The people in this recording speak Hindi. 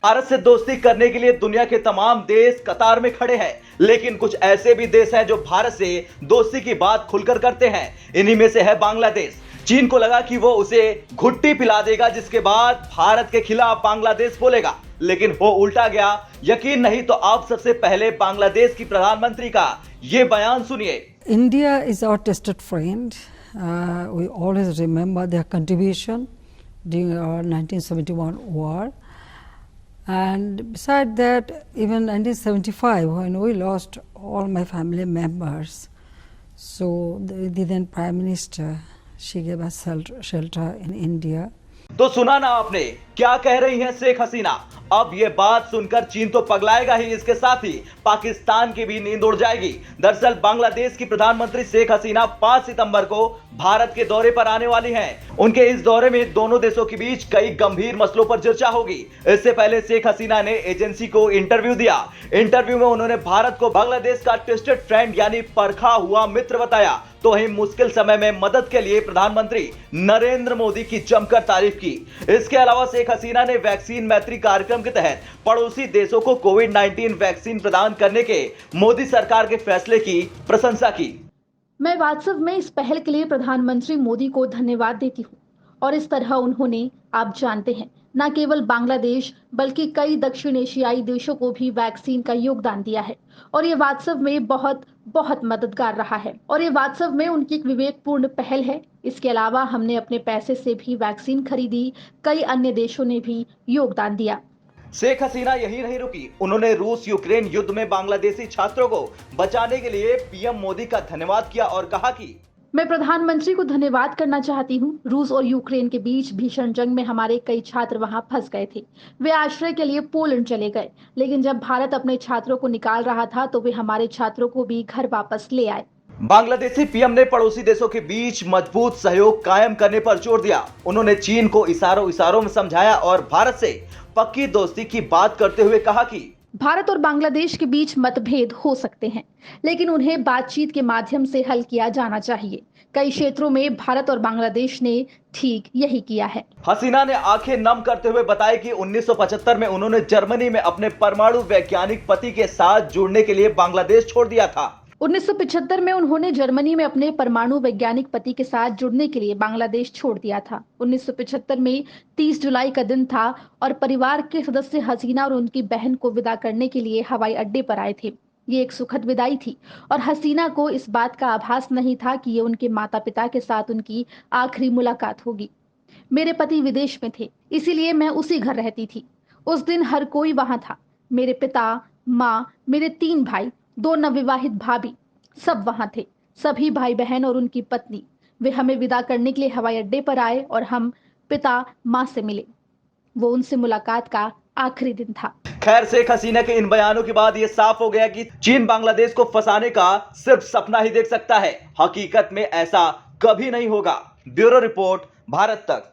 भारत से दोस्ती करने के लिए दुनिया के तमाम देश कतार में खड़े हैं, लेकिन कुछ ऐसे भी देश हैं जो भारत से दोस्ती की बात खुलकर करते हैं। इन्हीं में से है बांग्लादेश। चीन को लगा कि वो उसे घुट्टी पिला देगा, जिसके बाद भारत के खिलाफ बांग्लादेश बोलेगा, लेकिन हो उल्टा गया। यकीन नहीं तो आप सबसे पहले बांग्लादेश की प्रधानमंत्री का ये बयान सुनिए। India is our tested friend. We always remember their contribution during our 1971 war. And besides that, even 1975, when we lost all my family members, so the then Prime Minister, she gave us shelter in India. तो सुना ना आपने क्या कह रही हैं शेख हसीना। अब ये बात सुनकर चीन तो पगलाएगा ही, इसके साथ ही पाकिस्तान की भी नींद उड़ जाएगी। दरअसल बांग्लादेश की प्रधानमंत्री शेख हसीना 5 सितंबर को भारत के दौरे पर आने वाली हैं। उनके इस दौरे में दोनों देशों के बीच कई गंभीर मसलों पर चर्चा होगी। इससे पहले शेख हसीना ने एजेंसी को इंटरव्यू दिया। इंटरव्यू में उन्होंने भारत को बांग्लादेश का टेस्टेड फ्रेंड यानी परखा हुआ मित्र बताया। तो वहीं मुश्किल समय में मदद के लिए प्रधानमंत्री नरेंद्र मोदी की जमकर तारीफ की। इसके अलावा शेख हसीना ने वैक्सीन मैत्री कार्यक्रम के तहत पड़ोसी देशों को कोविड-19 वैक्सीन प्रदान करने के मोदी सरकार के फैसले की प्रशंसा की। मैं वास्तव में इस पहल के लिए प्रधानमंत्री मोदी को धन्यवाद देती हूँ। और इस तरह उन्होंने, आप जानते हैं, न केवल बांग्लादेश बल्कि कई दक्षिण एशियाई देशों को भी वैक्सीन का योगदान दिया है। और ये वास्तव में बहुत बहुत मददगार रहा है। और ये वास्तव में उनकी एक विवेकपूर्ण पहल है। इसके अलावा हमने अपने पैसे से भी वैक्सीन खरीदी। कई अन्य देशों ने भी योगदान दिया। शेख हसीना यही नहीं रुकी, उन्होंने रूस यूक्रेन युद्ध में बांग्लादेशी छात्रों को बचाने के लिए पीएम मोदी का धन्यवाद किया और कहा कि मैं प्रधानमंत्री को धन्यवाद करना चाहती हूँ। रूस और यूक्रेन के बीच भीषण जंग में हमारे कई छात्र वहां फंस गए थे। वे आश्रय के लिए पोलैंड चले गए, लेकिन जब भारत अपने छात्रों को निकाल रहा था तो वे हमारे छात्रों को भी घर वापस ले आए। बांग्लादेशी पीएम ने पड़ोसी देशों के बीच मजबूत सहयोग कायम करने पर जोर दिया। उन्होंने चीन को इशारों में समझाया और भारत से पक्की दोस्ती की बात करते हुए कहा कि भारत और बांग्लादेश के बीच मतभेद हो सकते हैं, लेकिन उन्हें बातचीत के माध्यम से हल किया जाना चाहिए। कई क्षेत्रों में भारत और बांग्लादेश ने ठीक यही किया है। हसीना ने आंखें नम करते हुए बताया कि 1975 में उन्होंने जर्मनी में अपने परमाणु वैज्ञानिक पति के साथ जुड़ने के लिए बांग्लादेश छोड़ दिया था। 1975 में उन्होंने जर्मनी में अपने परमाणु वैज्ञानिक पति के साथ जुड़ने के लिए बांग्लादेश छोड़ दिया था। 1975 में 30 जुलाई का दिन था और परिवार के सदस्य हसीना और उनकी बहन को विदा करने के लिए हवाई अड्डे पर आए थे। ये एक सुखद विदाई थी और हसीना को इस बात का आभास नहीं था कि ये उनके माता पिता के साथ उनकी आखिरी मुलाकात होगी। मेरे पति विदेश में थे, इसीलिए मैं उसी घर रहती थी। उस दिन हर कोई वहां था। मेरे पिता, माँ, मेरे 3 भाई, 2 नवविवाहित भाभी, सब वहां थे। सभी भाई बहन और उनकी पत्नी। वे हमें विदा करने के लिए हवाई अड्डे पर आए और हम पिता माँ से मिले। वो उनसे मुलाकात का आखिरी दिन था। खैर, शेख हसीना के इन बयानों के बाद ये साफ हो गया कि चीन बांग्लादेश को फंसाने का सिर्फ सपना ही देख सकता है। हकीकत में ऐसा कभी नहीं होगा। ब्यूरो रिपोर्ट, भारत तक।